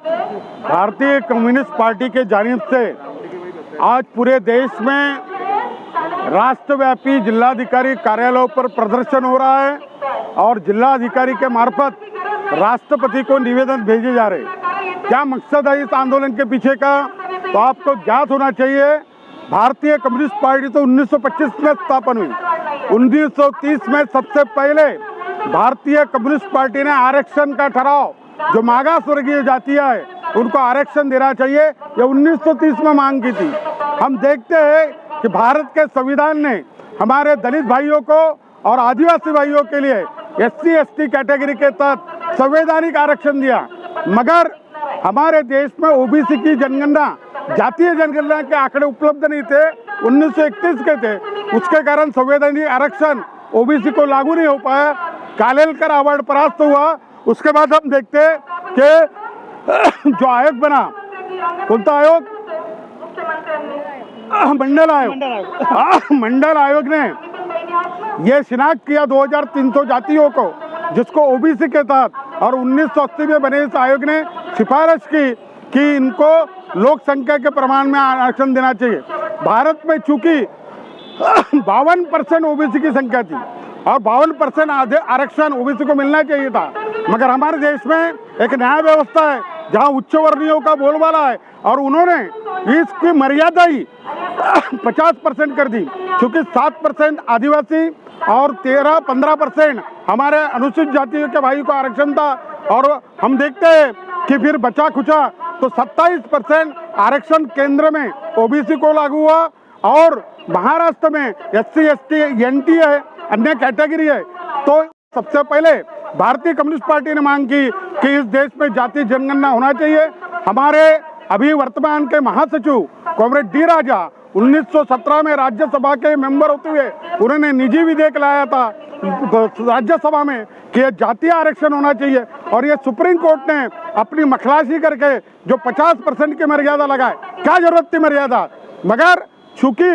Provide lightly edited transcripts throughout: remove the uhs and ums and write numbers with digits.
भारतीय communist party के जानिब से आज पूरे देश में राष्ट्रव्यापी जिलाधिकारी कार्यालयों पर प्रदर्शन हो रहा है और जिलाधिकारी के मार्फत राष्ट्रपति को निवेदन भेजे जा रहे हैं। क्या मकसद है इस आंदोलन के पीछे का, तो आपको ज्ञात होना चाहिए। भारतीय कम्युनिस्ट पार्टी तो 1925 में स्थापन हुई। 1930 में सबसे पहले भारतीय कम्युनिस्ट पार्टी ने आरक्षण का ठहराव, जो मागास वर्गीय जातियां है उनको आरक्षण देना चाहिए, ये 1930 में मांग की थी। हम देखते हैं कि भारत के संविधान ने हमारे दलित भाइयों को और आदिवासी भाइयों के लिए SC ST कैटेगरी के तहत संवैधानिक आरक्षण दिया, मगर हमारे देश में OBC की जनगणना, जातीय जनगणना के आंकड़े उपलब्ध नहीं थे, 1931 के थे। उसके कारण संवैधानिक आरक्षण OBC को लागू नहीं हो पाया। कालेलकर अवार्ड परास्त हुआ। उसके बाद हम देखते हैं कि जो आयोग बना, कौन सा आयोग, मंडल आयोग ने यह शिनाख्त किया 2300 जातियों को, जिसको OBC के तहत, और 1980 में बने इस आयोग ने सिफारिश की कि इनको लोक संख्या के प्रमाण में आरक्षण देना चाहिए। भारत में चूंकि 52% OBC की संख्या थी और 52% आरक्षण OBC को मिलना चाहिए था, मगर हमारे देश में एक न्याय व्यवस्था है जहां उच्च वर्णियों का बोलबाला है और उन्होंने इसकी मर्यादा ही 50% कर दी, क्योंकि 7% आदिवासी और 15% हमारे अनुसूचित जातियों के भाई को आरक्षण था। और हम देखते हैं कि फिर बचा खुचा तो 27% आरक्षण केंद्र में OBC को लागू हुआ और महाराष्ट्र में SC ST NT है, अन्य कैटेगरी है। तो सबसे पहले भारतीय कम्युनिस्ट पार्टी ने मांग की कि इस देश में जातीय जनगणना होना चाहिए। हमारे अभी वर्तमान के महासचिव कॉमरेड D राजा 1917 में राज्यसभा के मेंबर होते हुए उन्होंने निजी विधेयक लाया था राज्यसभा में कि यह जातीय आरक्षण होना चाहिए, और ये सुप्रीम कोर्ट ने अपनी मखलासी करके जो 50% की मर्यादा लगाए, क्या जरूरत थी मर्यादा, मगर चूंकि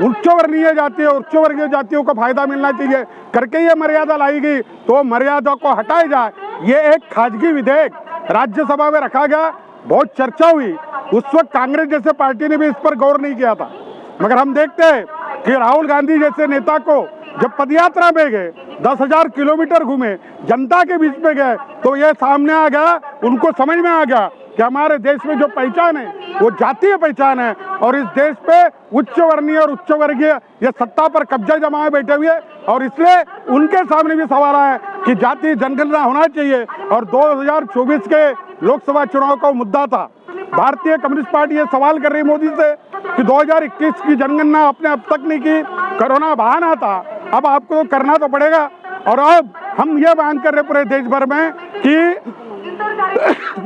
उच्च वर्णीय जाति और उच्च वर्गीय जातियों को फायदा मिलना चाहिए करके ये मर्यादा लाई गई, तो मर्यादा को हटाया जाए। ये एक खाजगी विधेयक राज्यसभा में रखा गया, बहुत चर्चा हुई। उस वक्त कांग्रेस जैसे पार्टी ने भी इस पर गौर नहीं किया था, मगर हम देखते हैं कि राहुल गांधी जैसे नेता को जब पदयात्रा में गए, 10,000 किलोमीटर घूमे, जनता के बीच में गए, तो ये सामने आ गया, उनको समझ में आ गया कि हमारे देश में जो पहचान है वो जातीय पहचान है, और इस देश पे उच्च वर्णीय और उच्च वर्गीय ये सत्ता पर कब्जा जमाए बैठे हुए, और इसलिए उनके सामने भी सवाल आया कि जातीय जनगणना होना चाहिए। और 2024 के लोकसभा चुनाव का मुद्दा था। भारतीय कम्युनिस्ट पार्टी ये सवाल कर रही मोदी से कि 2021 की जनगणना आपने अब तक नहीं की, कोरोना बहाना था, अब आपको करना तो पड़ेगा। और अब हम ये मांग कर रहे पूरे देश भर में कि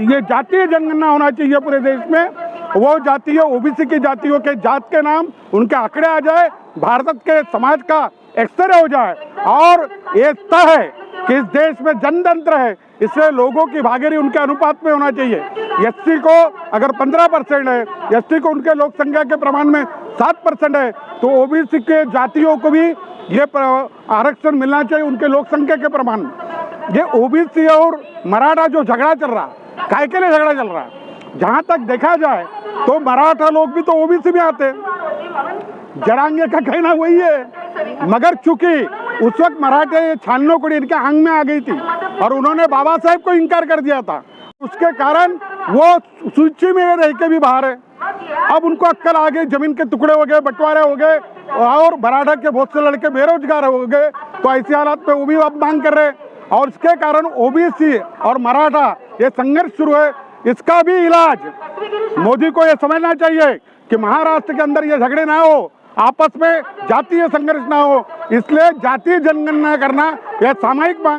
ये जातीय जनगणना होना चाहिए पूरे देश में, वो जातियों OBC की जातियों के जात के नाम उनके आंकड़े आ जाए, भारत के समाज का एक्सरे हो जाए, और ये तय है कि इस देश में जनतंत्र है, इसलिए लोगों की भागीदारी उनके अनुपात में होना चाहिए। SC को अगर 15% है, ST को उनके लोक संख्या के प्रमाण में 7% है, तो OBC के जातियों को भी ये आरक्षण मिलना चाहिए उनके लोक संख्या के प्रमाण में। ये OBC और मराठा जो झगड़ा चल रहा है, काय के लिए झगड़ा चल रहा है? जहां तक देखा जाए तो मराठा लोग भी तो OBC में आते हैं, जरांगे का कहना वही है, मगर चूंकि उस वक्त मराठे छाननो कोड़ी इनके आंग में आ गई थी और उन्होंने बाबा साहेब को इनकार कर दिया था, उसके कारण वो सूची में रह के भी बाहर है। अब उनको अक्कल आ गई, जमीन के टुकड़े हो गए, बंटवारे हो गए, और मराठा के बहुत से लड़के बेरोजगार हो गए, तो ऐसे हालात में वो भी अब मांग कर रहे, और इसके कारण OBC और मराठा ये संघर्ष शुरू है। इसका भी इलाज मोदी को ये समझना चाहिए कि महाराष्ट्र के अंदर ये झगड़े ना हो, आपस में जातीय संघर्ष ना हो, इसलिए जातीय जनगणना करना यह सामयिक मांग